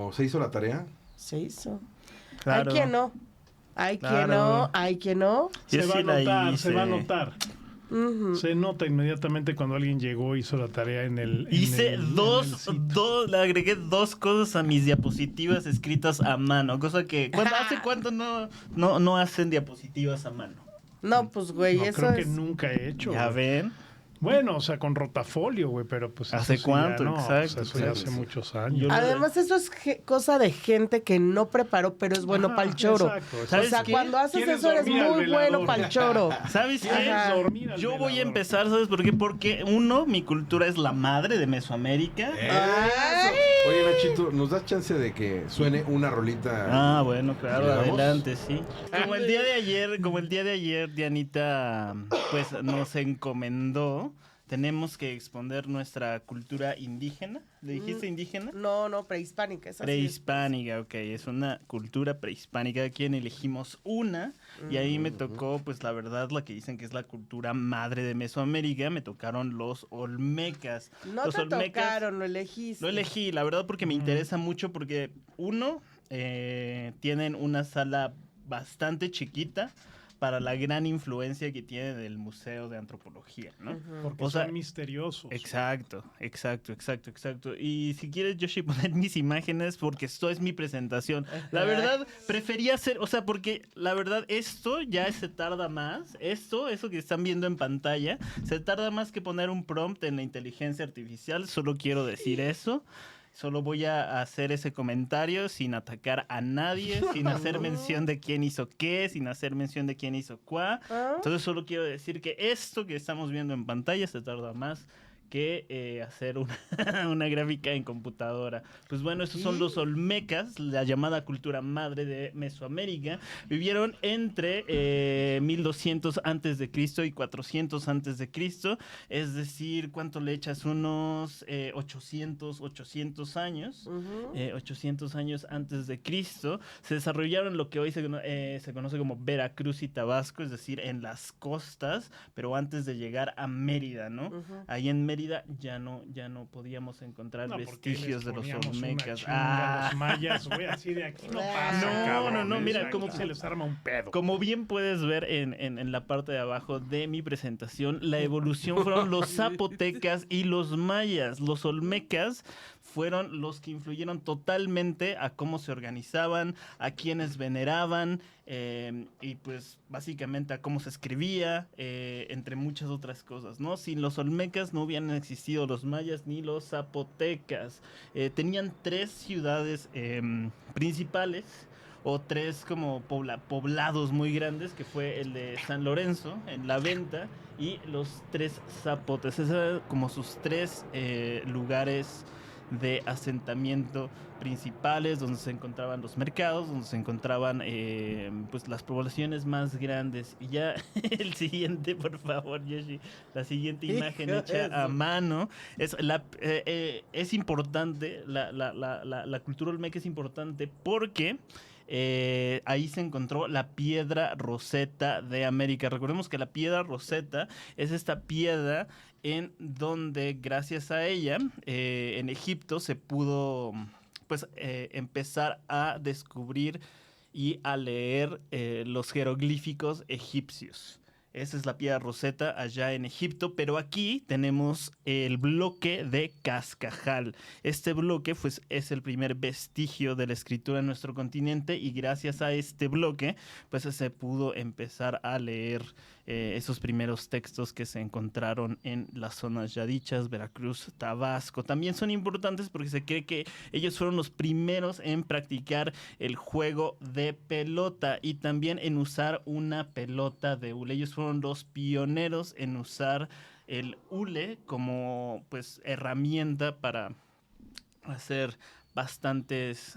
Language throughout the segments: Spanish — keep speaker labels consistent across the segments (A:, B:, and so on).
A: Pero, ¿se hizo la tarea?
B: Se hizo.
C: Claro.
B: Hay quien no. Hay quien
C: Claro.
B: no. Hay quien no.
C: Yo
D: Se va
C: sí
D: a
C: la
D: notar,
C: hice.
D: se va a notar.
B: Ujú.
D: Se nota inmediatamente cuando alguien llegó y hizo la tarea en el.
C: Hice
D: en el
C: dos, le agregué 2 cosas a mis diapositivas escritas a mano, cosa que ¿hace cuánto no hacen diapositivas a mano?
B: No, pues, güey,
D: No,
B: eso
D: creo que
B: es...
D: nunca he hecho.
C: Ya
D: güey.
C: ven.
D: Bueno, o sea, con rotafolio, güey, pero pues
C: ¿Hace
D: eso sí
C: cuánto?
D: ya no,
C: Exacto,
D: pues eso ya
C: exacto.
D: hace muchos años.
C: Yo-
B: Además, eso es cosa de gente que no preparó, pero es bueno
D: Ajá,
B: para el choro.
D: exacto, exacto.
B: O
C: ¿Sabes
B: sea,
C: qué?
B: cuando haces
D: ¿Quieres
B: eso eres
D: dormir al
B: muy bueno
D: velador?
B: para el choro.
C: ¿Sabes qué?
B: Ajá.
D: Dormir al
C: Yo voy a
D: velador.
C: empezar, ¿sabes por qué? Porque uno, mi cultura es la madre de Mesoamérica.
B: Ay.
A: Oye, Nachito, ¿nos das chance de que suene una rolita?
C: Ah, bueno, claro,
A: ¿Le damos?
C: adelante, sí. Como el día de ayer, Dianita, pues nos encomendó, tenemos que exponer nuestra cultura indígena. ¿Le dijiste indígena?
B: No, prehispánica. Esa sí es.
C: Prehispánica, ok, es una cultura prehispánica, a quien elegimos una, y ahí me tocó, pues la verdad, la que dicen que es la cultura madre de Mesoamérica, me tocaron los olmecas.
B: No
C: Los
B: te
C: olmecas-
B: tocaron, lo elegiste.
C: Lo elegí, la verdad, porque me interesa mucho, porque uno, tienen una sala bastante chiquita para la gran influencia que tiene del Museo de Antropología, ¿no?
D: Porque
C: O sea,
D: son misteriosos.
C: Exacto. Y si quieres, Yoshi, poner mis imágenes porque esto es mi presentación. La verdad, prefería hacer, o sea, porque la verdad esto ya se tarda más. Eso que están viendo en pantalla, se tarda más que poner un prompt en la inteligencia artificial. Solo quiero decir eso. Solo voy a hacer ese comentario sin atacar a nadie, sin hacer mención de quién hizo qué, sin hacer mención de quién hizo cuá. Entonces solo quiero decir que esto que estamos viendo en pantalla se tarda más que hacer una gráfica en computadora. Pues bueno, estos son los olmecas, la llamada cultura madre de Mesoamérica. Vivieron entre 1200 antes de Cristo y 400 antes de Cristo. Es decir, ¿cuánto le echas? Unos 800 años. 800 años antes de Cristo. Se desarrollaron lo que hoy se conoce como Veracruz y Tabasco, es decir, en las costas, pero antes de llegar a Mérida, ¿no? Ahí en Mérida ya no podíamos encontrar
D: No, porque
C: vestigios de
D: les
C: los
D: poníamos una
C: olmecas.
D: chinga a los mayas, güey, así de aquí no pasa,
C: No,
D: cabrón.
C: no, mira,
D: Aquí
C: como
D: se les arma un pedo.
C: Como bien puedes ver en la parte de abajo de mi presentación, la evolución fueron los zapotecas y los mayas. Los olmecas fueron los que influyeron totalmente a cómo se organizaban, a quienes veneraban, y pues básicamente a cómo se escribía, entre muchas otras cosas, ¿no? Sin los olmecas no hubieran existido los mayas ni los zapotecas. Tenían 3 ciudades principales, o 3 como poblados muy grandes, que fue el de San Lorenzo, en La Venta, y los 3 zapotes. Esos eran como sus 3 lugares de asentamiento principales, donde se encontraban los mercados, donde se encontraban pues las poblaciones más grandes. Y ya el siguiente, por favor, Yoshi, la siguiente imagen hecha a mano es importante. La cultura olmeca es importante porque ahí se encontró la piedra Rosetta de América. Recordemos que la piedra Rosetta es esta piedra en donde, gracias a ella, en Egipto se pudo pues empezar a descubrir y a leer los jeroglíficos egipcios. Esa es la piedra Rosetta allá en Egipto, pero aquí tenemos el bloque de Cascajal. Este bloque pues, es el primer vestigio de la escritura en nuestro continente, y gracias a este bloque pues se pudo empezar a leer esos primeros textos que se encontraron en las zonas ya dichas, Veracruz, Tabasco. También son importantes porque se cree que ellos fueron los primeros en practicar el juego de pelota y también en usar una pelota de hule. Ellos fueron los pioneros en usar el hule como pues herramienta para hacer bastantes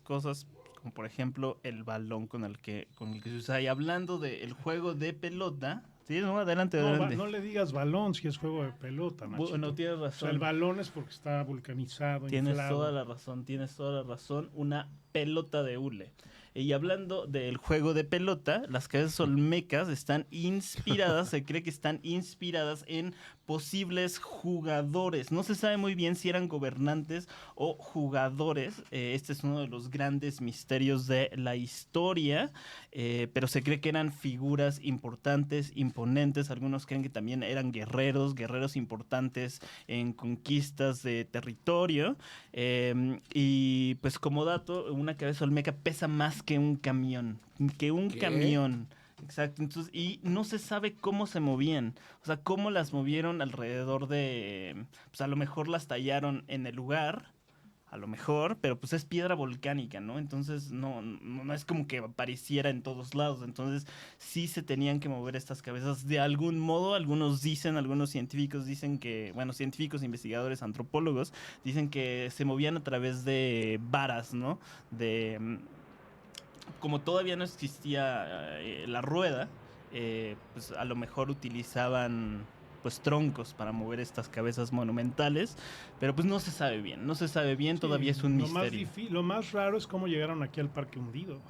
C: cosas, como por ejemplo el balón con el que se usa. Y hablando del juego de pelota, Sí, no, adelante,
D: No,
C: adelante.
D: no le digas balón si es juego de pelota, Nachito.
C: Bueno, tienes
D: O sea,
C: razón.
D: el balón es porque está vulcanizado,
C: Tienes
D: inflado.
C: toda la razón, tienes toda la razón. Una pelota de hule. Y hablando del juego de pelota, las cabezas olmecas están inspiradas, se cree que están inspiradas en posibles jugadores. No se sabe muy bien si eran gobernantes o jugadores. Este es uno de los grandes misterios de la historia, pero se cree que eran figuras importantes, imponentes. Algunos creen que también eran guerreros importantes en conquistas de territorio. Y pues como dato, una cabeza olmeca pesa más que un camión.
A: ¿Qué?
C: Camión. Exacto. Entonces, y no se sabe cómo se movían. O sea, cómo las movieron alrededor de. Pues a lo mejor las tallaron en el lugar. A lo mejor, pero pues es piedra volcánica, ¿no? Entonces no es como que apareciera en todos lados. Entonces sí se tenían que mover estas cabezas de algún modo. Algunos científicos dicen que, bueno, científicos, investigadores, antropólogos, dicen que se movían a través de varas, ¿no? Como todavía no existía la rueda, pues a lo mejor utilizaban pues troncos para mover estas cabezas monumentales, pero pues no se sabe bien,
D: Sí,
C: todavía es un misterio.
D: Lo más raro es cómo llegaron aquí al Parque Hundido.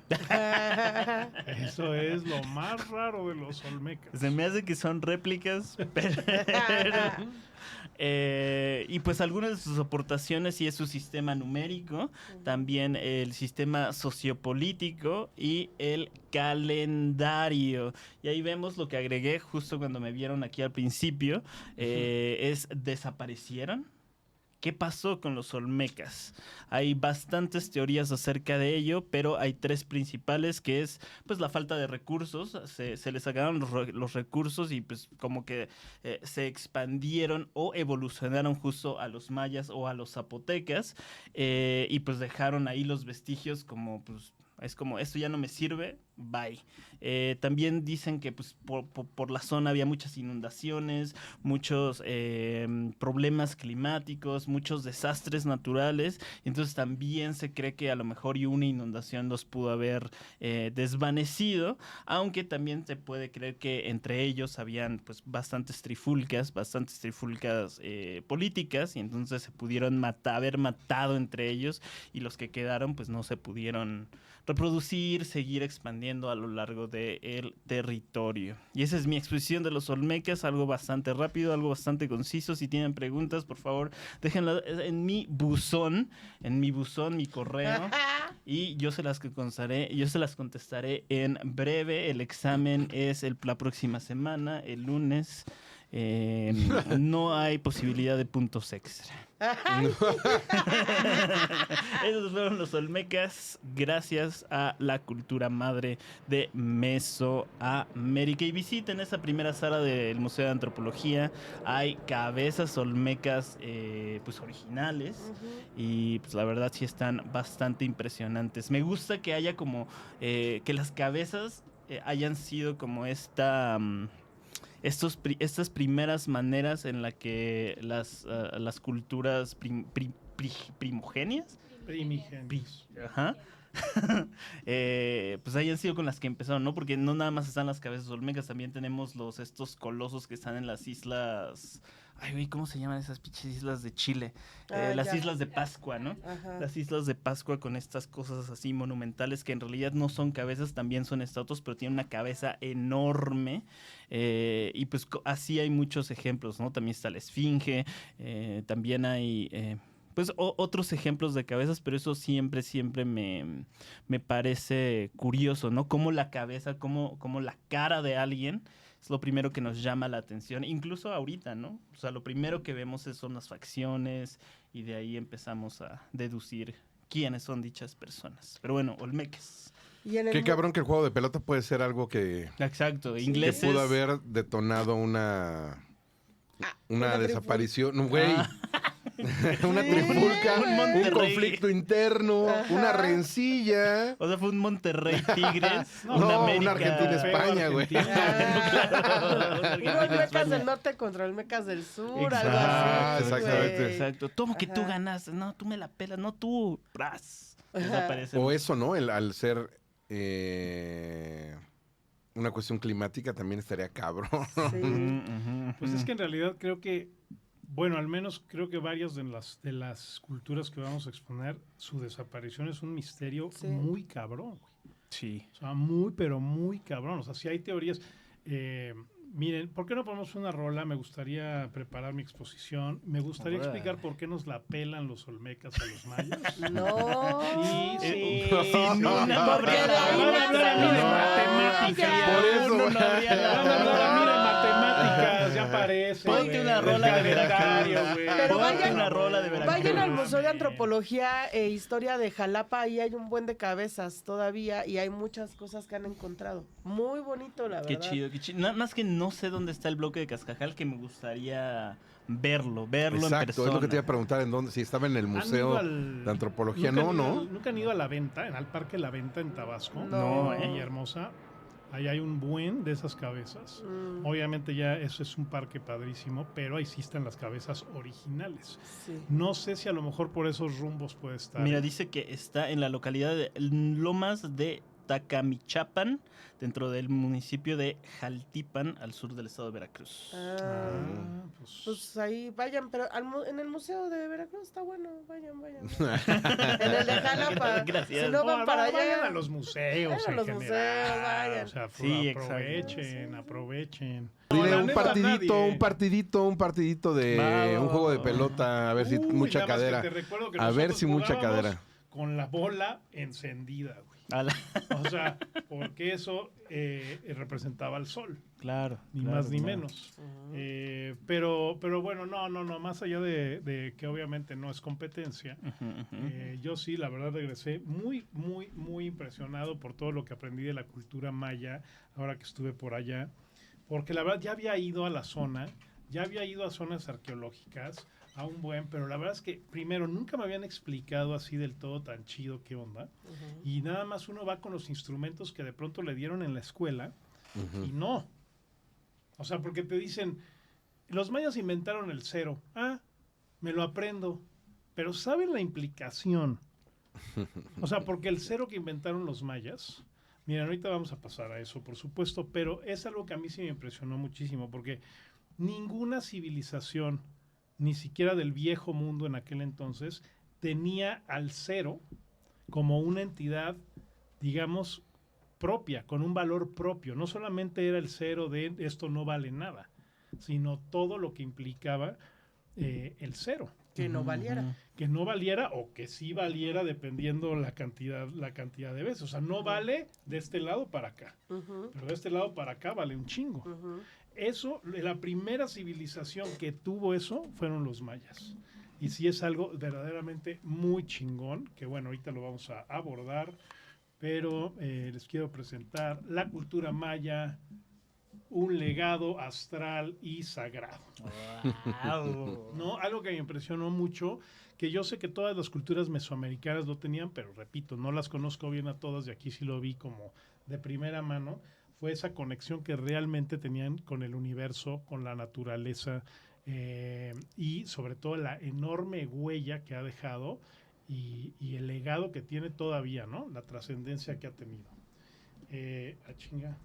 D: Eso es lo más raro de los olmecas.
C: Se me hace que son réplicas, pero... y pues algunas de sus aportaciones sí es su sistema numérico, también el sistema sociopolítico y el calendario. Y ahí vemos lo que agregué justo cuando me vieron aquí al principio, es desaparecieron. ¿Qué pasó con los olmecas? Hay bastantes teorías acerca de ello, pero hay tres principales, que es pues la falta de recursos. Se les sacaron los recursos y pues como que se expandieron o evolucionaron justo a los mayas o a los zapotecas, y pues dejaron ahí los vestigios como pues... Es como, esto ya no me sirve, bye. También dicen que pues, por la zona había muchas inundaciones, muchos problemas climáticos, muchos desastres naturales. Entonces también se cree que a lo mejor una inundación los pudo haber desvanecido, aunque también se puede creer que entre ellos habían pues, bastantes trifulcas políticas, y entonces se pudieron haber matado entre ellos, y los que quedaron pues no se pudieron reproducir, seguir expandiendo a lo largo del territorio. Y esa es mi exposición de los olmecas, algo bastante rápido, algo bastante conciso. Si tienen preguntas, por favor, déjenlas en mi buzón, mi correo, y yo se las contestaré en breve. El examen es la próxima semana, el lunes. No hay posibilidad de puntos extra. Esos fueron los olmecas, gracias a la cultura madre de Mesoamérica. Y visiten esa primera sala del Museo de Antropología. Hay cabezas olmecas pues originales, y pues la verdad sí están bastante impresionantes. Me gusta que haya como que las cabezas hayan sido como estas primeras maneras en la que las culturas primogenias, ajá, pues hayan sido con las que empezaron, ¿no? Porque no nada más están las cabezas olmecas, también tenemos estos colosos que están en las islas. Ay, güey, ¿cómo se llaman esas pinches islas de Chile? Las islas de Pascua, ¿no?
B: Ajá.
C: Las islas de Pascua con estas cosas así monumentales que en realidad no son cabezas, también son estatuas, pero tienen una cabeza enorme. Y pues así hay muchos ejemplos, ¿no? También está la Esfinge, también hay... pues otros ejemplos de cabezas, pero eso siempre me parece curioso, ¿no? Como la cabeza, como la cara de alguien es lo primero que nos llama la atención, incluso ahorita, ¿no? O sea, lo primero que vemos son las facciones, y de ahí empezamos a deducir quiénes son dichas personas. Pero bueno, olmecas.
B: Y en el
A: Qué cabrón que el juego de pelota puede ser algo que
C: Exacto,
B: Sí.
C: ingleses.
A: pudo haber detonado una
B: una
A: desaparición, no, güey.
C: Ah.
A: Una
B: Sí.
A: trifulca,
C: Un
A: un
C: Monterrey.
A: conflicto interno,
B: Ajá.
A: una rencilla.
C: O sea, fue un Monterrey Tigres,
A: No,
C: un
A: una
C: América.
A: Argentina-España, güey.
B: Ah,
C: Claro.
B: unos mecas del norte contra los mecas del sur, algo
A: Ah,
B: así.
A: exactamente.
B: güey.
C: Exacto. Toma que tú
B: Ajá.
C: ganaste. No, tú me la pelas. No, tú. Pras.
B: Ajá.
C: Desaparece.
A: O eso, ¿no? Al ser una cuestión climática también estaría cabrón.
B: Sí.
D: Pues es que en realidad creo que, bueno, al menos creo que varias de las culturas que vamos a exponer, su desaparición es un misterio
B: Sí.
D: muy cabrón, güey.
C: Sí.
D: O sea, muy, pero muy cabrón. O sea, si hay teorías. Miren, ¿por qué no ponemos una rola? Me gustaría preparar mi exposición. Me gustaría
C: Órale.
D: explicar por qué nos la pelan los olmecas a los mayas.
B: No.
D: Sí,
C: Sin una
B: Porque de ahí
D: Van a hablar a mí de matemáticas.
A: Por eso,
C: no habría
D: Van a hablar a mí de matemáticas, ya parece.
C: Ponte
D: güey.
C: una
D: Del
C: rola de
D: calendario,
C: Veracruz.
D: güey.
B: Pero
C: Ponte
B: vayan-
C: una rola de Veracruz.
B: Vayan al Museo de
D: Mames.
B: Antropología e Historia de Jalapa, ahí hay un buen de cabezas todavía y hay muchas cosas que han encontrado. Muy bonito, la
C: Qué
B: verdad.
C: chido, qué chido. Nada más que no sé dónde está el bloque de Cascajal, que me gustaría verlo en
A: Exacto,
C: persona.
A: es lo que te iba a preguntar, en dónde, si estaba en el
D: ¿Han
A: Museo
D: ido al-
A: de Antropología.
D: nunca
A: No,
D: han ido
A: no.
D: al- Nunca han ido a La Venta, al Parque La Venta en Tabasco.
B: No.
D: En Villahermosa. Ahí hay un buen de esas cabezas.
B: Mm,
D: Obviamente ya eso es un parque padrísimo, pero ahí sí están las cabezas originales.
B: sí.
D: No sé si a lo mejor por esos rumbos puede estar.
C: Mira, dice que está en la localidad de Lomas de Tacamichapan, dentro del municipio de Jaltipan, al sur del estado de Veracruz.
B: Ah,
D: Pues,
B: pues ahí vayan, pero en el Museo de Veracruz está bueno, vayan. En el de Jalapa.
C: Gracias.
B: Si no van para
D: vayan
B: allá.
D: a los museos
B: Vayan a
D: en
B: los
D: general.
B: museos, vayan.
D: O sea,
C: Sí, exacto.
D: aprovechen, aprovechen.
A: Dile,
D: la
A: un
D: neta,
A: partidito,
D: nadie.
A: un partidito de
C: Va.
A: un juego de pelota, a ver si
D: Uy,
A: mucha
D: nada más que
A: cadera.
D: te recuerdo que
A: A ver
D: nosotros
A: si mucha
D: jugábamos
A: cadera.
D: Con la bola encendida, güey. O sea, porque eso representaba al sol,
C: Claro.
D: ni
C: claro,
D: más ni
C: claro.
D: menos. Pero bueno, no, más allá de que obviamente no es competencia,
C: Ujú, ujú.
D: yo sí, la verdad, regresé muy impresionado por todo lo que aprendí de la cultura maya, ahora que estuve por allá, porque la verdad ya había ido a la zona, ya había ido a zonas arqueológicas, a un buen, pero la verdad es que primero nunca me habían explicado así del todo tan chido qué onda, y nada más uno va con los instrumentos que de pronto le dieron en la escuela, y no. O sea, porque te dicen, los mayas inventaron el cero. Ah, me lo aprendo. Pero ¿saben la implicación? O sea, porque el cero que inventaron los mayas, miren, ahorita vamos a pasar a eso, por supuesto, pero es algo que a mí sí me impresionó muchísimo, porque ninguna civilización, ni siquiera del viejo mundo en aquel entonces, tenía al cero como una entidad, digamos, propia, con un valor propio. No solamente era el cero de esto no vale nada, sino todo lo que implicaba el cero.
B: Que no valiera.
D: Que no valiera o que sí valiera dependiendo la cantidad de veces. O sea, no vale de este lado para acá, pero de este lado para acá vale un chingo. Eso, la primera civilización que tuvo eso fueron los mayas. Y sí es algo verdaderamente muy chingón, que bueno, ahorita lo vamos a abordar, pero les quiero presentar la cultura maya, un legado astral y sagrado.
C: Wow.
D: ¿No? Algo que me impresionó mucho, que yo sé que todas las culturas mesoamericanas lo tenían, pero repito, no las conozco bien a todas, y aquí sí lo vi como de primera mano, fue esa conexión que realmente tenían con el universo, con la naturaleza, y sobre todo la enorme huella que ha dejado y el legado que tiene todavía, ¿no? La trascendencia que ha tenido. Chinga.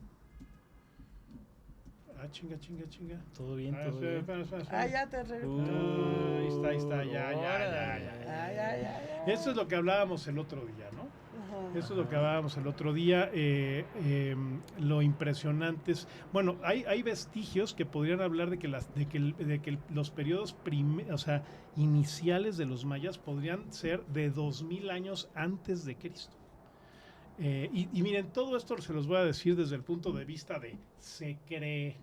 D: Chinga.
C: Todo bien, todo bien.
B: Ah, ya te regreso.
D: Ahí está, ya. Eso es lo que hablábamos el otro día, ¿no? Eso es lo que hablábamos el otro día. Lo impresionante es, bueno, hay vestigios que podrían hablar de que los periodos iniciales de los mayas podrían ser de 2000 años antes de Cristo. Y miren, todo esto se los voy a decir desde el punto de vista de se cree,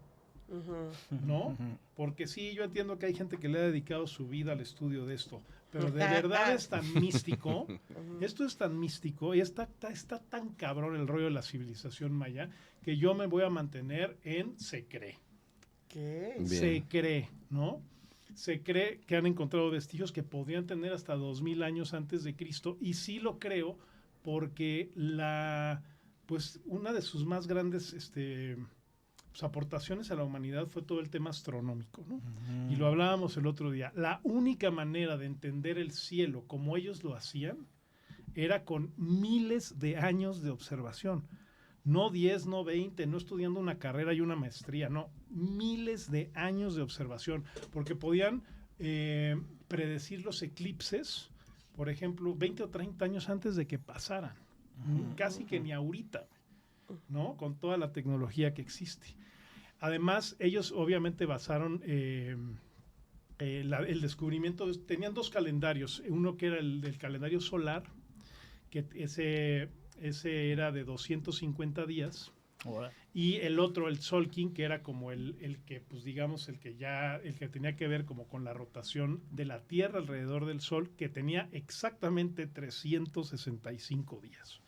D: ¿no? Porque sí, yo entiendo que hay gente que le ha dedicado su vida al estudio de esto, pero de verdad es tan místico, esto es tan místico y está tan cabrón el rollo de la civilización maya, que yo me voy a mantener en se cree.
B: ¿Qué?
A: Bien.
D: Se cree, ¿no? Se cree que han encontrado vestigios que podrían tener hasta 2000 años antes de Cristo, y sí lo creo porque una de sus más grandes aportaciones a la humanidad fue todo el tema astronómico, ¿no? Y lo hablábamos el otro día. La única manera de entender el cielo como ellos lo hacían era con miles de años de observación. No 10, no 20, no estudiando una carrera y una maestría, no, miles de años de observación, porque podían predecir los eclipses, por ejemplo, 20 o 30 años antes de que pasaran, casi que ni ahorita, ¿no? Con toda la tecnología que existe. Además, ellos obviamente basaron el descubrimiento, tenían 2 calendarios, uno que era el calendario solar, que ese era de 250 días, y el otro, el Solkin, que era como el que, pues digamos, el que tenía que ver como con la rotación de la Tierra alrededor del Sol, que tenía exactamente 365 días.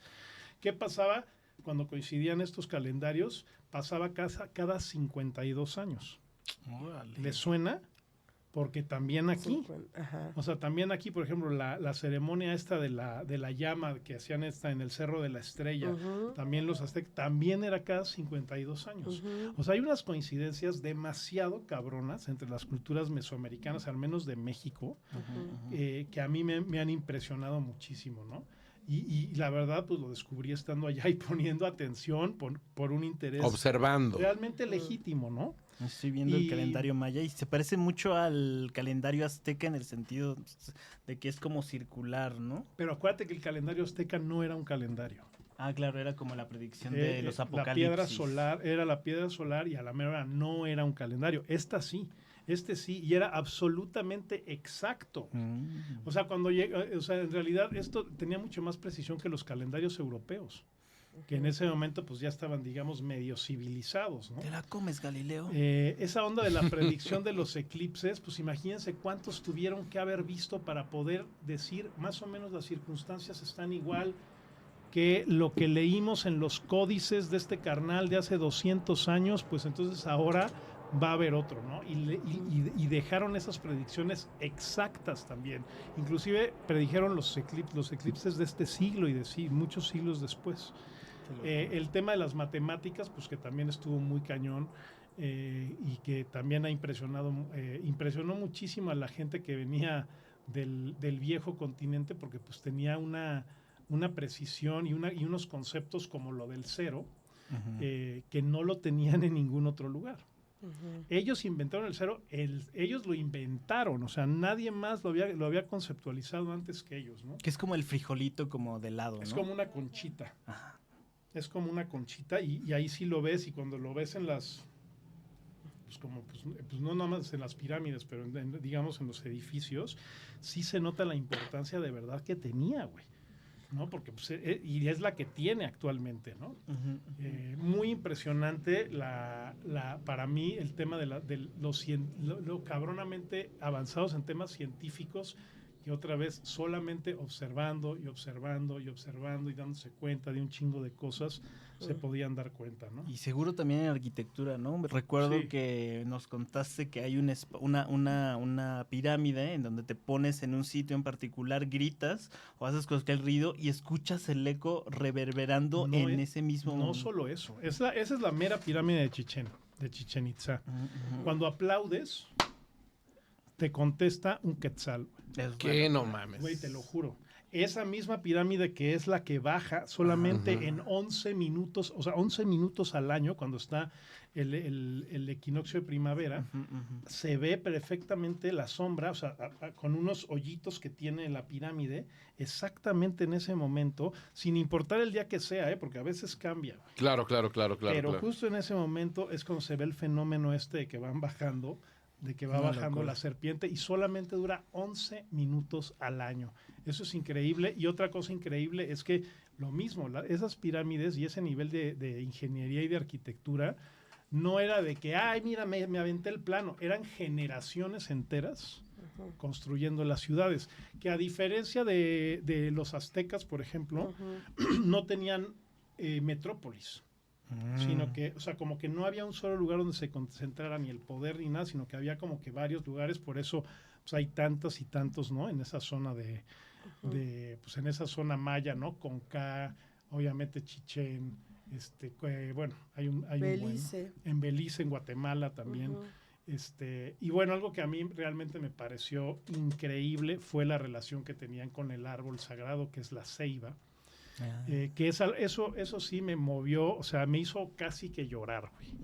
D: ¿Qué pasaba cuando coincidían estos calendarios? Pasaba cada 52 años.
C: Órale.
D: ¿Les suena? Porque también aquí, o sea, también aquí, por ejemplo, la ceremonia esta de la llama que hacían en el Cerro de la Estrella, también los aztecas, también era cada 52 años. O sea, hay unas coincidencias demasiado cabronas entre las culturas mesoamericanas, al menos de México, que a mí me han impresionado muchísimo, ¿no? Y la verdad, pues lo descubrí estando allá y poniendo atención por un interés
A: Observando.
D: realmente legítimo, ¿no?
C: Estoy viendo el calendario maya y se parece mucho al calendario azteca en el sentido de que es como circular, ¿no?
D: Pero acuérdate que el calendario azteca no era un calendario.
C: Ah, claro, era como la predicción de los
D: La
C: apocalipsis.
D: piedra solar era la piedra solar y a la mera hora no era un calendario. Este sí, y era absolutamente exacto. O sea, en realidad esto tenía mucho más precisión que los calendarios europeos, que en ese momento pues ya estaban, digamos, medio civilizados, ¿no?
C: ¿Te la comes, Galileo?
D: Esa onda de la predicción de los eclipses, pues imagínense cuántos tuvieron que haber visto para poder decir más o menos las circunstancias están igual que lo que leímos en los códices de este carnal de hace 200 años, pues entonces ahora va a haber otro, ¿no? Y dejaron esas predicciones exactas también. Inclusive predijeron los eclipses de este siglo y de muchos siglos después. El tema de las matemáticas, pues que también estuvo muy cañón y que también impresionó muchísimo a la gente que venía del viejo continente, porque pues tenía una precisión y unos conceptos como lo del cero, que no lo tenían en ningún otro lugar. Ellos inventaron el cero, ellos lo inventaron, o sea, nadie más lo había conceptualizado antes que ellos, ¿no?
C: Que es como el frijolito como de lado, ¿no?
D: Es como una conchita.
C: Ajá.
D: Es como una conchita y ahí sí lo ves, y cuando lo ves en las, pues no nada más en las pirámides, pero digamos en los edificios, sí se nota la importancia de verdad que tenía, güey, ¿no? Porque pues, y es la que tiene actualmente, ¿no? Muy impresionante para mí el tema de lo cabronamente avanzados en temas científicos, que otra vez solamente observando y observando y observando y dándose cuenta de un chingo de cosas se podían dar cuenta, ¿no?
C: Y seguro también en arquitectura, ¿no? Recuerdo
D: Sí.
C: que nos contaste que hay una pirámide en donde te pones en un sitio en particular, gritas o haces cosquillar el ruido y escuchas el eco reverberando en ese mismo...
D: No solo eso, esa es la mera pirámide de Chichén Itzá. Cuando aplaudes, te contesta un quetzal.
A: ¿Qué? No mames.
D: Güey, te lo juro. Esa misma pirámide, que es la que baja solamente en 11 minutos, o sea, 11 minutos al año, cuando está el equinoccio de primavera, se ve perfectamente la sombra, o sea, con unos hoyitos que tiene la pirámide, exactamente en ese momento, sin importar el día que sea, porque a veces cambia.
A: Claro.
D: Pero justo en ese momento es cuando se ve el fenómeno de que van bajando, de que va bajando la serpiente, y solamente dura 11 minutos al año. Eso es increíble. Y otra cosa increíble es que lo mismo, esas pirámides y ese nivel de ingeniería y de arquitectura no era de que, ay, mira, me aventé el plano. Eran generaciones enteras construyendo las ciudades, que a diferencia de los aztecas, por ejemplo, no tenían metrópolis. Sino que, o sea, como que no había un solo lugar donde se concentrara ni el poder ni nada, sino que había como que varios lugares. Por eso pues hay tantos y tantos, ¿no? En esa zona pues en esa zona maya, ¿no? Conca, obviamente Chichén, bueno, hay un
B: Belice.
D: bueno, en Belice, en Guatemala también. Y bueno, algo que a mí realmente me pareció increíble fue la relación que tenían con el árbol sagrado, que es la ceiba. Eso sí me movió, o sea, me hizo casi que llorar, güey.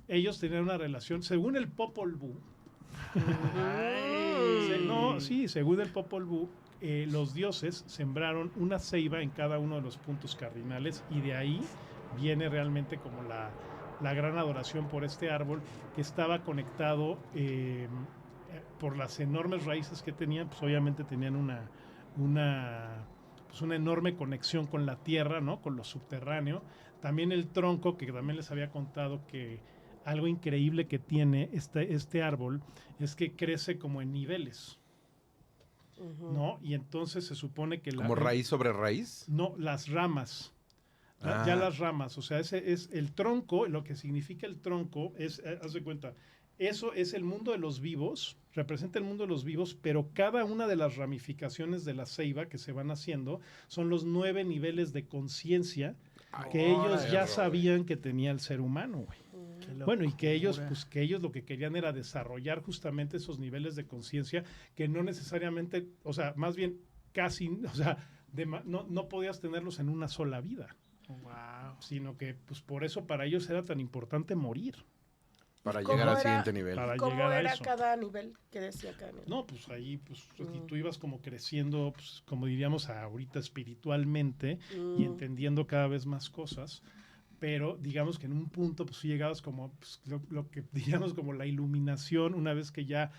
D: Ellos tenían una relación, según el Popol Vuh. Según el Popol Vuh, los dioses sembraron una ceiba en cada uno de los puntos cardinales y de ahí viene realmente como la gran adoración por este árbol que estaba conectado por las enormes raíces que tenían, pues obviamente tenían una enorme conexión con la tierra, ¿no? Con lo subterráneo. También el tronco, que también les había contado que algo increíble que tiene este árbol es que crece como en niveles, ¿no? Y entonces se supone que...
A: ¿Como raíz sobre raíz?
D: No, las ramas. Ya las ramas, o sea, ese es el tronco, lo que significa el tronco es, haz de cuenta, eso es el mundo de los vivos, representa el mundo de los vivos, pero cada una de las ramificaciones de la ceiba que se van haciendo son los 9 niveles de conciencia que ellos ya sabían que tenía el ser humano, güey. Bueno, y que ellos lo que querían era desarrollar justamente esos niveles de conciencia que no necesariamente, o sea, más bien casi, o sea, no podías tenerlos en una sola vida.
C: Wow.
D: Sino que pues por eso para ellos era tan importante morir.
A: Para llegar al siguiente nivel.
B: ¿Cómo era cada nivel? ¿Qué decía cada nivel?
D: No, pues ahí pues tú ibas como creciendo, pues, como diríamos ahorita espiritualmente y entendiendo cada vez más cosas, pero digamos que en un punto pues llegabas como pues, lo que diríamos como la iluminación una vez que ya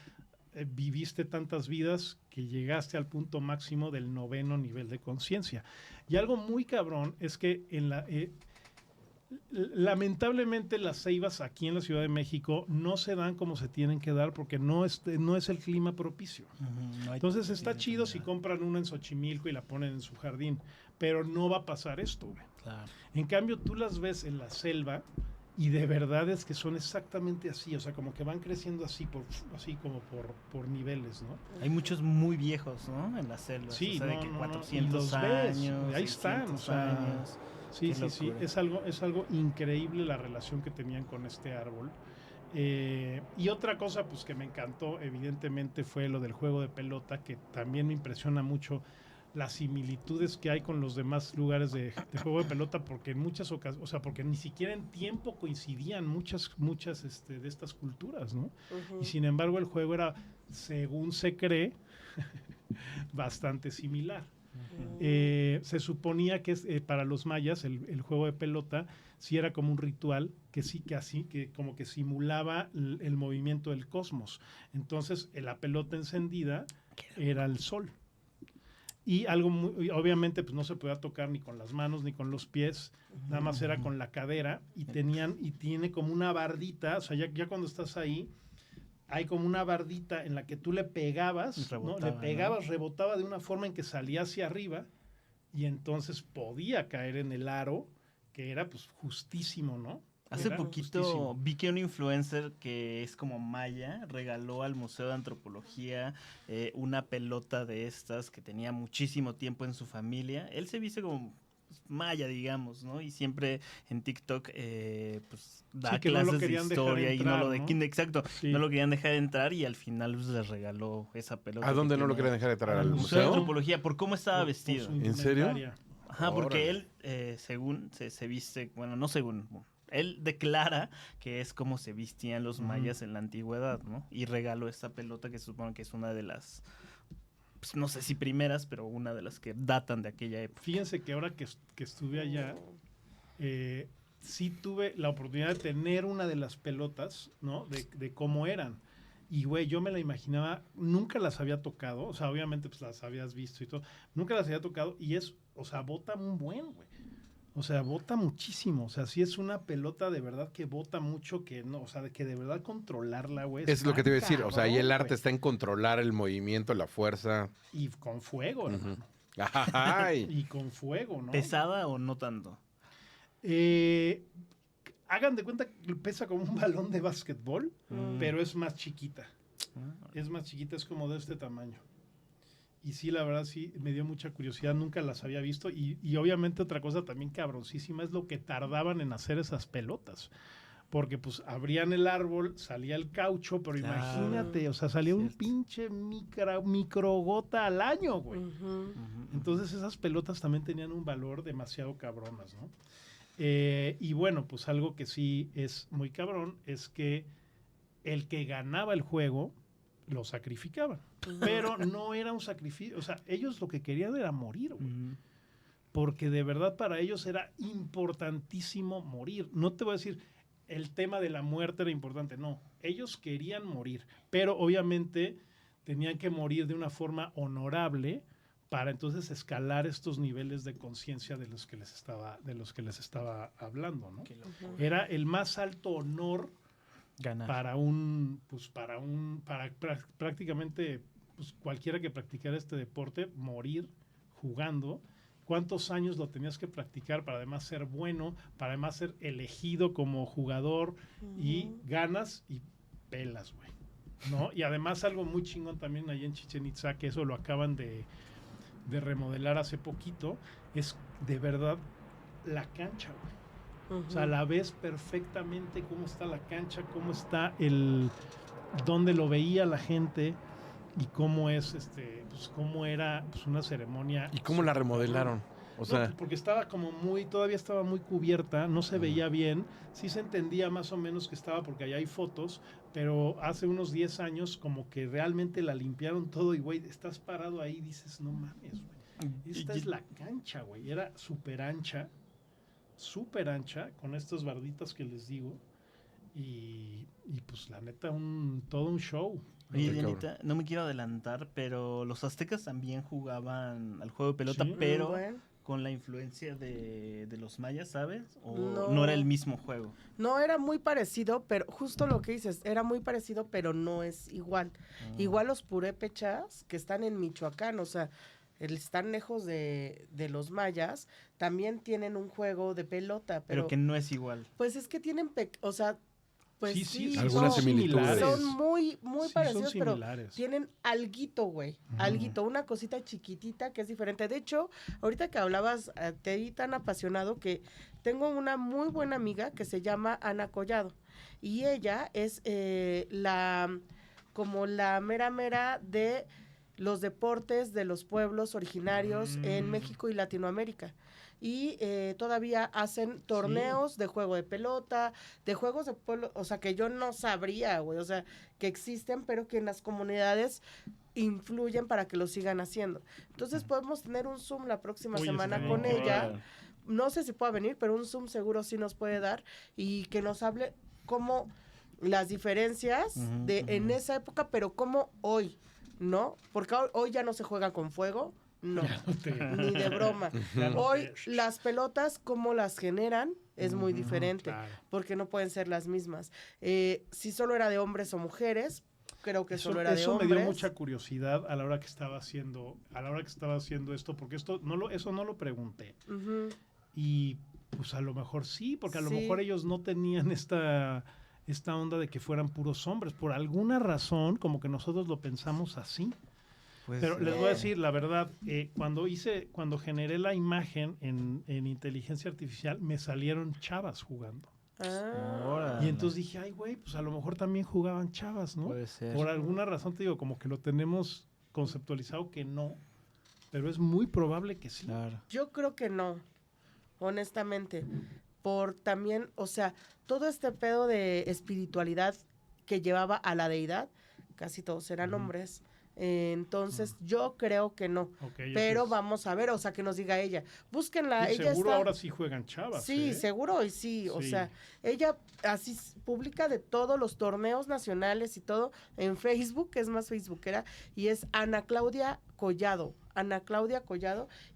D: viviste tantas vidas que llegaste al punto máximo del 9º nivel de conciencia. Y algo muy cabrón es que lamentablemente las ceibas aquí en la Ciudad de México no se dan como se tienen que dar porque no es el clima propicio. Entonces está chido si compran una en Xochimilco y la ponen en su jardín, pero no va a pasar esto, güey.
C: Claro.
D: En cambio, tú las ves en la selva y de verdad es que son exactamente así, o sea, como que van creciendo así como por niveles, ¿no?
C: Hay muchos muy viejos, ¿no? En la selva.
D: Sí,
C: o sea, de que 400
D: ves,
C: años.
D: ahí están, o sea,
C: años.
D: Sí. Es algo increíble la relación que tenían con este árbol. Y otra cosa, pues que me encantó, evidentemente, fue lo del juego de pelota, que también me impresiona mucho las similitudes que hay con los demás lugares de juego de pelota, porque en muchas ocasiones, o sea, porque ni siquiera en tiempo coincidían muchas de estas culturas, ¿no? Y sin embargo el juego era, según se cree, bastante similar. Se suponía que para los mayas el juego de pelota sí era como un ritual que como que simulaba el movimiento del cosmos. Entonces la pelota encendida era el sol. Y obviamente pues no se podía tocar ni con las manos ni con los pies, nada más era con la cadera y tiene como una bardita, o sea, ya cuando estás ahí hay como una bardita en la que tú le pegabas, ¿no? Le pegabas, rebotaba de una forma en que salía hacia arriba y entonces podía caer en el aro, que era pues justísimo, ¿no?
C: Hace poquito vi que un influencer que es como maya regaló al Museo de Antropología una pelota de estas que tenía muchísimo tiempo en su familia. Él se viste como maya, digamos, ¿no? Y siempre en TikTok pues da clases de historia y no lo exacto, no lo querían dejar entrar y al final pues, les regaló esa pelota.
A: ¿A dónde no lo querían dejar entrar? ¿Al
C: Museo de
A: museo?
C: Antropología, por cómo estaba vestido.
A: ¿En serio?
C: Ajá, porque él, según se viste, bueno, no según, él declara que es como se vestían los mayas en la antigüedad, ¿no? Y regaló esta pelota que supongo que es una de las, pues, no sé si primeras, pero una de las que datan de aquella época.
D: Fíjense que ahora que estuve allá, sí tuve la oportunidad de tener una de las pelotas, ¿no? De cómo eran. Y, güey, yo me la imaginaba, nunca las había tocado, o sea, obviamente pues las habías visto y todo, nunca las había tocado y o sea, bota un buen, güey. O sea, bota muchísimo. O sea, sí es una pelota de verdad que bota mucho, que no, o sea, que de verdad controlarla, güey.
A: Es lo que te iba a decir. O sea, ahí el arte
D: güey.
A: está en controlar el movimiento, la fuerza.
D: Y con fuego, hermano.
A: Ay.
D: Y con fuego, ¿no?
C: ¿Pesada o no tanto?
D: Hagan de cuenta que pesa como un balón de básquetbol, pero es más chiquita. Es más chiquita, es como de este tamaño. Y sí, la verdad, sí, me dio mucha curiosidad, nunca las había visto. Y obviamente otra cosa también cabroncísima es lo que tardaban en hacer esas pelotas. porque pues abrían el árbol, salía el caucho, pero
C: Claro.
D: imagínate, o sea, salía un
C: Cierto.
D: pinche microgota al año, güey.
B: Ujú.
D: Entonces esas pelotas también tenían un valor demasiado cabronas, ¿no? Y bueno, pues algo que sí es muy cabrón es que el que ganaba el juego lo sacrificaban. Pero no era un sacrificio, o sea, ellos lo que querían era morir, güey.
C: Ujú.
D: Porque de verdad para ellos era importantísimo morir. No te voy a decir, el tema de la muerte era importante, no. Ellos querían morir, pero obviamente tenían que morir de una forma honorable para entonces escalar estos niveles de conciencia de los que les estaba hablando, ¿no?
C: Qué loco.
D: Era el más alto honor
C: Ganar.
D: para prácticamente pues, cualquiera que practicara este deporte, morir jugando. ¿Cuántos años lo tenías que practicar para además ser bueno, para además ser elegido como jugador y ganas y pelas, güey? ¿No? Y además algo muy chingón también ahí en Chichén Itzá, que eso lo acaban de remodelar hace poquito, es de verdad la cancha, güey. O sea, la ves perfectamente cómo está la cancha, cómo está dónde lo veía la gente y cómo es pues cómo era pues, una ceremonia.
E: ¿Y cómo la remodelaron? O sea,
D: No, porque estaba como todavía estaba muy cubierta, no se veía bien, sí se entendía más o menos que estaba porque allá hay fotos, pero hace unos 10 años como que realmente la limpiaron todo y güey, estás parado ahí y dices, no mames, güey. Esta es la cancha, güey, era súper ancha, con estas barditas que les digo, y pues la neta, todo un show.
C: Oye,
A: Qué
C: Dianita, no me quiero adelantar, pero los aztecas también jugaban al juego de pelota,
D: Sí.
C: pero
B: Bueno.
C: con la influencia de los mayas, ¿sabes? ¿O
B: No.
C: no era el mismo juego?
B: No, era muy parecido, pero justo lo que dices, era muy parecido, pero no es igual. Igual los purépechas que están en Michoacán, o sea, están lejos de los mayas, también tienen un juego de pelota,
C: Pero
B: pero
C: que no es igual.
B: pues es que tienen, o sea, pues
D: Sí,
B: sí,
D: sí,
A: algunas
B: son-
A: similitudes.
B: son muy
D: Sí,
B: parecidos,
D: son
B: pero
D: similares.
B: tienen alguito, güey, alguito, una cosita chiquitita que es diferente. De hecho, ahorita que hablabas, te di tan apasionado que tengo una muy buena amiga que se llama Ana Collado y ella es como la mera de los deportes de los pueblos originarios en México y Latinoamérica. Y todavía hacen torneos de juego de pelota, de juegos de pueblo, o sea, que yo no sabría, güey, o sea, que existen, pero que en las comunidades influyen para que lo sigan haciendo. Entonces podemos tener un Zoom la próxima
D: Oye,
B: semana
D: estaría
B: con
D: increíble.
B: ella. No sé si pueda venir, pero un Zoom seguro sí nos puede dar y que nos hable cómo las diferencias
C: Ujú,
B: de en
C: ujú.
B: esa época, pero cómo hoy, ¿no? Porque hoy ya no se juega con fuego, no, ni de broma. Hoy las pelotas, cómo las generan, es muy diferente,
D: Claro.
B: porque no pueden ser las mismas. Si solo era de hombres o mujeres, creo que
D: Eso,
B: solo era de
D: eso me
B: hombres.
D: dio mucha curiosidad a la hora que estaba haciendo esto, porque eso no lo pregunté.
B: Ujú.
D: Y pues a lo mejor sí, porque a lo
B: Sí.
D: mejor ellos no tenían esta onda de que fueran puros hombres. Por alguna razón, como que nosotros lo pensamos así.
C: Pues,
D: Pero les voy a decir la verdad, cuando generé la imagen en inteligencia artificial, me salieron chavas jugando.
B: Ah,
C: Órale.
D: Y entonces dije, ay, güey, pues a lo mejor también jugaban chavas, ¿no?
C: Puede ser.
D: Por alguna razón te digo, como que lo tenemos conceptualizado que no, pero es muy probable que sí.
C: Claro.
B: yo creo que no, honestamente. Por también, o sea, todo este pedo de espiritualidad que llevaba a la deidad, casi todos eran hombres. Entonces, yo creo que no.
D: Ok,
B: Pero
D: eso es-
B: vamos a ver, o sea, que nos diga ella. Búsquenla,
D: sí,
B: ella
D: seguro
B: está...
D: ahora sí juegan chavas.
B: Sí,
D: ¿eh?
B: seguro, y sí, o
D: Sí.
B: sea, ella así publica de todos los torneos nacionales y todo en Facebook, que es más facebookera, y es Ana Claudia Collado,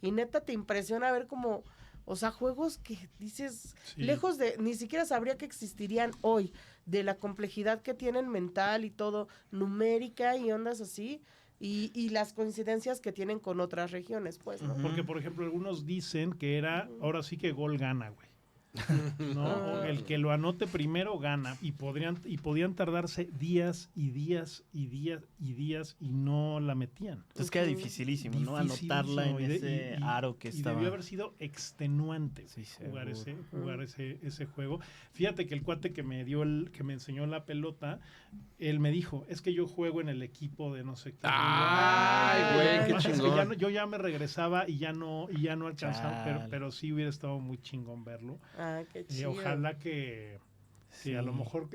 B: y neta te impresiona ver como, o sea, juegos que dices,
D: Sí.
B: lejos de, ni siquiera sabría que existirían hoy, de la complejidad que tienen mental y todo, numérica y ondas así, y las coincidencias que tienen con otras regiones, pues, ¿no?
C: Ujú.
D: Porque, por ejemplo, algunos dicen que era, ahora sí que gol gana, güey. ¿no? O el que lo anote primero gana. Y podían tardarse días y días y días y días y no la metían.
C: Entonces queda dificilísimo, ¿no? Anotarla en ese aro que
D: y
C: estaba.
D: debió haber sido extenuante
C: Sí,
D: jugar ese juego. Fíjate que el cuate que me enseñó la pelota, él me dijo, es que yo juego en el equipo de no sé qué.
A: Ay, güey, qué
D: Es que
A: chingón.
D: yo ya me regresaba y ya no alcanzaba,
C: Chale.
D: pero sí hubiera estado muy chingón verlo.
B: Ah, qué chido.
D: Ojalá que
C: Sí.
D: a lo mejor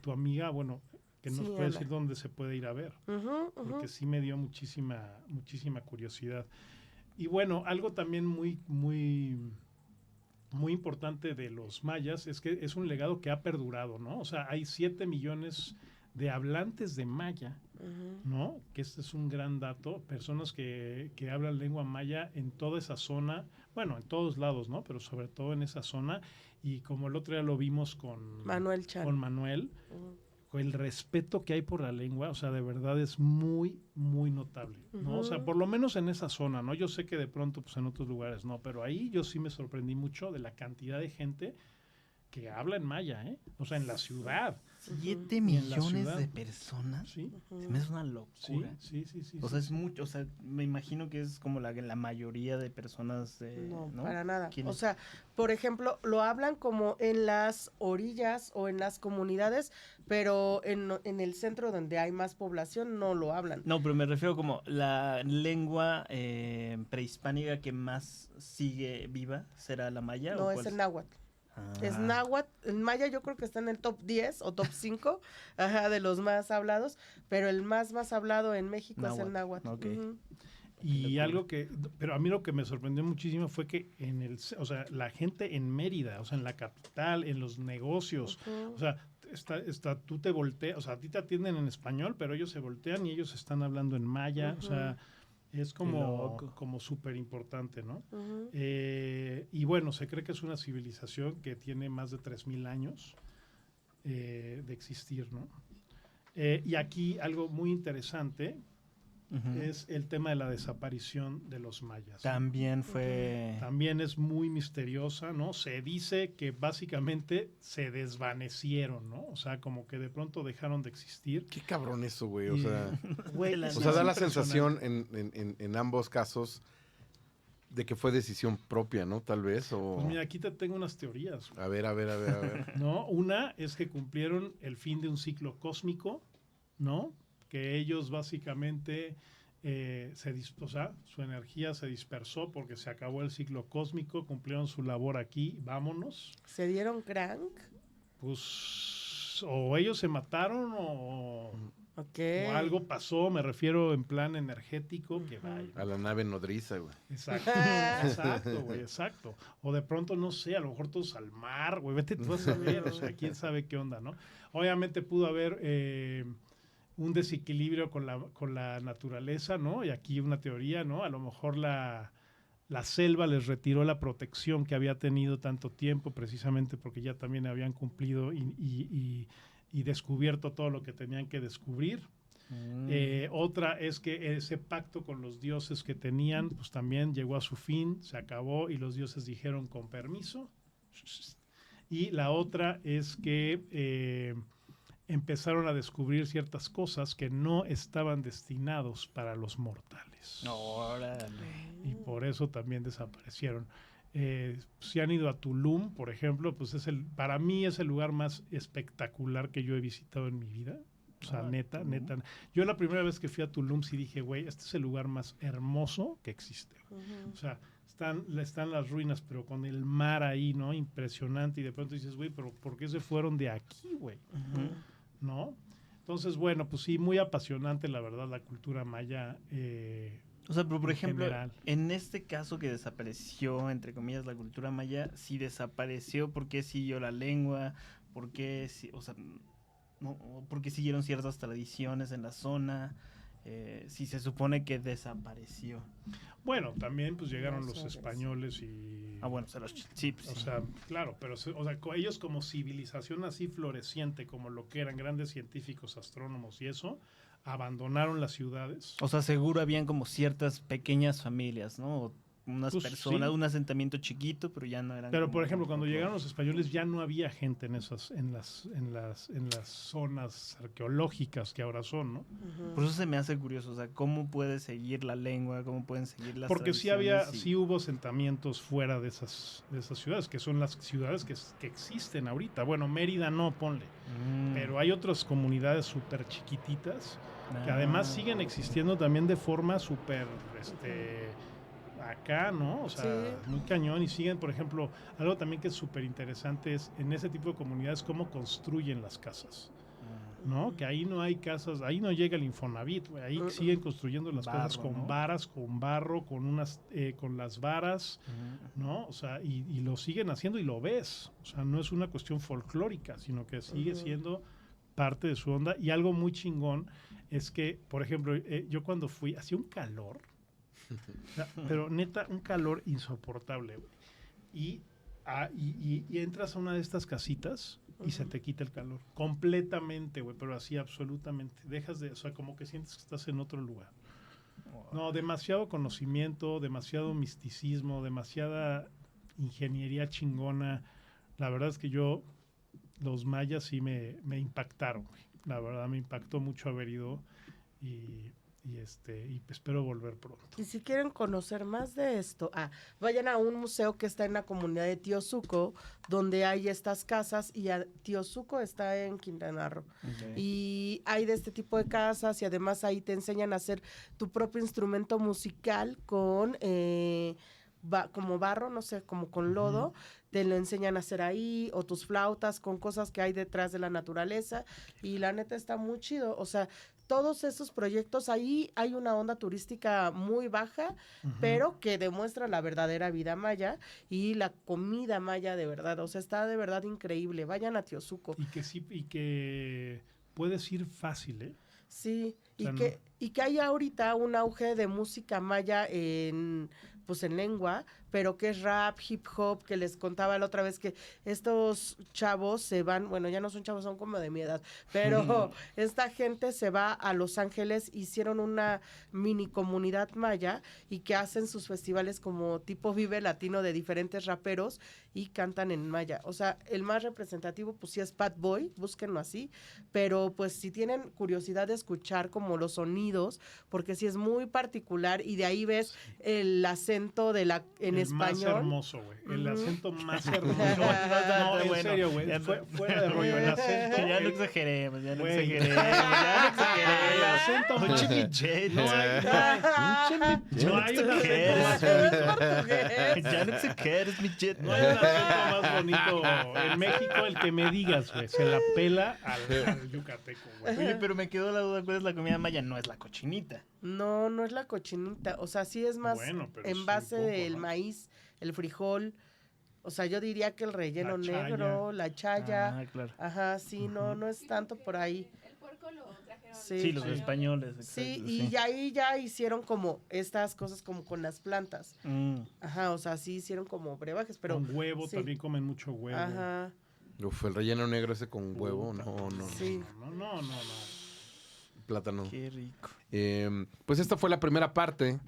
D: tu amiga, bueno, que nos
B: Sí,
D: puede
B: Ana.
D: decir dónde se puede ir a ver,
B: Ujú,
D: porque
B: ujú.
D: sí me dio muchísima curiosidad. Y bueno, algo también muy, muy, muy importante de los mayas es que es un legado que ha perdurado, ¿no? O sea, hay 7 millones de hablantes de maya,
B: Ujú.
D: ¿no? Que este es un gran dato. Personas que hablan lengua maya en toda esa zona, bueno, en todos lados, ¿no? Pero sobre todo en esa zona. Y como el otro día lo vimos con
B: Manuel Chan.
D: con Manuel,
B: Ujú.
D: el respeto que hay por la lengua, o sea, de verdad es muy, muy notable, ¿no? O sea,
B: Ujú.
D: por lo menos en esa zona, ¿no? Yo sé que de pronto, pues en otros lugares no, pero ahí yo sí me sorprendí mucho de la cantidad de gente que habla en maya, ¿eh? O sea, en la ciudad,
C: 7
D: Y en la
C: millones
D: ciudad.
C: de personas.
D: ¿sí?
C: Se me hace una
D: Sí,
C: locura.
D: sí, sí, sí.
C: O
D: sí,
C: sea, es
D: sí.
C: mucho, o sea, me imagino que es como la mayoría de personas,
B: No,
C: ¿no?
B: para nada.
C: ¿Quiénes?
B: O sea, por ejemplo, lo hablan como en las orillas o en las comunidades, pero en el centro donde hay más población no lo hablan.
C: No, pero me refiero como la lengua prehispánica que más sigue viva, ¿será la maya
B: No,
C: o
B: es
C: cuál?
B: el náhuatl. Es
C: Ah,
B: náhuatl. En maya yo creo que está en el top 10 o top 5 ajá, de los más hablados, pero el más hablado en México es el
C: náhuatl,
B: náhuatl.
C: ok.
B: Ujú.
D: Y
C: locura.
D: algo pero a mí lo que me sorprendió muchísimo fue que o sea, la gente en Mérida, o sea, en la capital, en los negocios,
B: Ujú.
D: o sea, tú te volteas, o sea, a ti te atienden en español, pero ellos se voltean y ellos están hablando en maya, o sea, es
C: loco.
D: como súper importante, ¿no?
B: Ujú.
D: Y bueno, se cree que es una civilización que tiene más de 3,000 años de existir, ¿no? Y aquí algo muy interesante
C: Ujú.
D: es el tema de la desaparición de los mayas.
C: También fue...
D: También es muy misteriosa, ¿no? Se dice que básicamente se desvanecieron, ¿no? O sea, como que de pronto dejaron de existir.
A: Qué cabrón eso, güey. O
D: Y-
A: sea,
B: Güey,
C: De la
B: es
A: o sea, da
D: es
A: la
D: impresionante.
A: sensación en ambos casos de que fue decisión propia, ¿no? Tal vez. O...
D: Pues mira, aquí te tengo unas teorías.
A: A ver, a ver, a ver, a ver.
D: ¿No? Una es que cumplieron el fin de un ciclo cósmico, ¿no? Que ellos básicamente o sea, su energía se dispersó porque se acabó el ciclo cósmico, cumplieron su labor aquí, vámonos.
B: ¿Se dieron crank?
D: Pues o ellos se mataron o
B: Ok.
D: algo pasó, me refiero en plan energético, que vaya.
A: A la nave nodriza, güey.
D: Exacto, exacto, güey, exacto. O de pronto, no sé, a lo mejor todos al mar, güey, vete tú a saber, o sea, quién sabe qué onda, ¿no? Obviamente pudo haber un desequilibrio con la naturaleza, ¿no? Y aquí una teoría, ¿no? A lo mejor la selva les retiró la protección que había tenido tanto tiempo, precisamente porque ya también habían cumplido y descubierto todo lo que tenían que descubrir. Otra es que ese pacto con los dioses que tenían, pues también llegó a su fin, se acabó y los dioses dijeron con permiso. Y la otra es que empezaron a descubrir ciertas cosas que no estaban destinados para los mortales.
C: Órale.
D: Y por eso también desaparecieron. Si han ido a Tulum, por ejemplo, pues para mí es el lugar más espectacular que yo he visitado en mi vida. O sea, neta,
C: Tulum.
D: neta. Yo la primera vez que fui a Tulum sí dije, güey, este es el lugar más hermoso que existe. O sea, están las ruinas, pero con el mar ahí, ¿no? Impresionante. Y de pronto dices, güey, pero ¿por qué se fueron de aquí, güey? ¿No? Entonces, bueno, pues sí, muy apasionante, la verdad, la cultura maya.
C: O sea, pero por
D: en
C: ejemplo,
D: general.
C: en este caso que desapareció, entre comillas, la cultura maya, si desapareció, ¿por qué siguió la lengua? ¿Por qué, o sea, no, por qué siguieron ciertas tradiciones en la zona? Si se supone que desapareció.
D: Bueno, también pues llegaron
B: No
D: los
B: sabes.
D: españoles y...
C: Ah, bueno, sí, pues,
D: O
C: sí.
D: sea, claro, pero o sea, ellos como civilización así floreciente, como lo que eran grandes científicos, astrónomos y eso, abandonaron las ciudades.
C: O sea, seguro habían como ciertas pequeñas familias, ¿no? unas
D: Pues,
C: personas,
D: sí.
C: un asentamiento chiquito, pero ya no eran.
D: Pero
C: como
D: por ejemplo, cuando
C: otro.
D: llegaron los españoles ya no había gente en las zonas arqueológicas que ahora son, ¿no?
B: Ujú.
C: Por eso se me hace curioso, o sea, cómo puede seguir la lengua, cómo pueden seguir las
D: Porque sí
C: tradiciones y-
D: hubo asentamientos fuera de esas ciudades, que son las ciudades que existen ahorita. Bueno, Mérida no, ponle.
C: Mm.
D: Pero hay otras comunidades súper chiquititas que además
C: Ah.
D: siguen existiendo también de forma súper, acá, ¿no? O sea,
B: Sí.
D: muy cañón. Y siguen, por ejemplo, algo también que es súper interesante es en ese tipo de comunidades cómo construyen las casas, ¿no? Que ahí no hay casas, ahí no llega el Infonavit, güey. Ahí siguen construyendo las casas
C: Barro,
D: con
C: ¿no?
D: varas, con barro, con las varas,
C: Ujú.
D: ¿no? O sea, y lo siguen haciendo y lo ves. O sea, no es una cuestión folclórica, sino que sigue
B: Ujú.
D: siendo parte de su onda. Y algo muy chingón es que, por ejemplo, yo cuando fui, hacía un calor, o sea, pero neta, un calor insoportable, güey. Y entras a una de estas casitas y se
B: Ujú.
D: te quita el calor. Completamente, güey, pero así absolutamente. Dejas de, o sea, como que sientes que estás en otro lugar. No, demasiado conocimiento, demasiado misticismo, demasiada ingeniería chingona. La verdad es que los mayas sí me impactaron, güey. La verdad me impactó mucho haber ido y espero volver pronto.
B: Y si quieren conocer más de esto, vayan a un museo que está en la comunidad de Tiosuco, donde hay estas casas, y Tiosuco está en Quintana Roo.
C: Ok.
B: Y hay de este tipo de casas, y además ahí te enseñan a hacer tu propio instrumento musical con como barro, no sé, como con lodo. Te lo enseñan a hacer ahí, o tus flautas con cosas que hay detrás de la naturaleza, y la neta está muy chido. O sea, todos esos proyectos, ahí hay una onda turística muy baja,
D: Ujú.
B: pero que demuestra la verdadera vida maya y la comida maya de verdad. O sea, está de verdad increíble. Vayan a Tiosuco.
D: Y que puedes ir fácil, ¿eh?
B: Sí,
D: O sea,
B: y que hay ahorita un auge de música maya pues en lengua, pero que es rap, hip hop, que les contaba la otra vez que estos chavos se van, bueno, ya no son chavos, son como de mi edad, pero esta gente se va a Los Ángeles, hicieron una mini comunidad maya y que hacen sus festivales como tipo Vive Latino de diferentes raperos y cantan en maya. O sea, el más representativo pues sí es Bad Boy, búsquenlo así, pero pues si tienen curiosidad de escuchar como los sonidos, porque sí es muy particular y de ahí ves el acento en
D: el más
B: español.
D: hermoso, güey. El
B: Ujú.
D: acento más hermoso.
B: No,
D: en
C: bueno,
D: serio, güey.
C: ya
D: Fuera de rollo. El acento.
C: Ya no exageremos, ya no
D: Güey.
C: exageremos, ya no exageremos.
D: El acento
C: Un
D: más-
C: chimichurri.
D: No hay un acento
C: exageres.
D: más
B: Es
D: bonito.
B: portugués.
C: Ya no exageres, mi jet.
D: No hay un acento más bonito en México, el que me digas, güey. Se la pela al yucateco, güey.
C: Oye, pero me quedó la duda, ¿cuál es la comida maya? No es la cochinita.
B: No, no es la cochinita. O sea, sí es más
D: Bueno, pero
B: en
D: sí
B: base
D: un poco,
B: del
D: ¿no?
B: maíz, el frijol. O sea, yo diría que el relleno
D: La chaya.
B: negro, la chaya.
C: Ah, claro.
B: Ajá, sí, no,
D: Ujú.
B: no es tanto por ahí.
F: El puerco lo trajeron.
C: Sí, los
D: Sí.
C: españoles.
B: Sí,
C: exacto,
B: y ahí ya hicieron como estas cosas como con las plantas.
C: Mm.
B: Ajá, o sea, sí hicieron como brebajes, pero...
D: Con huevo,
B: sí.
D: también comen mucho huevo.
B: Ajá,
A: Uf, el relleno negro ese con huevo,
D: Puta,
A: no.
B: sí.
D: No.
A: Plátano.
C: Qué rico.
A: Pues esta fue la primera parte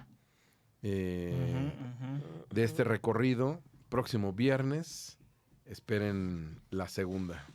C: Ujú, ujú.
A: de este recorrido. Próximo viernes, esperen la segunda.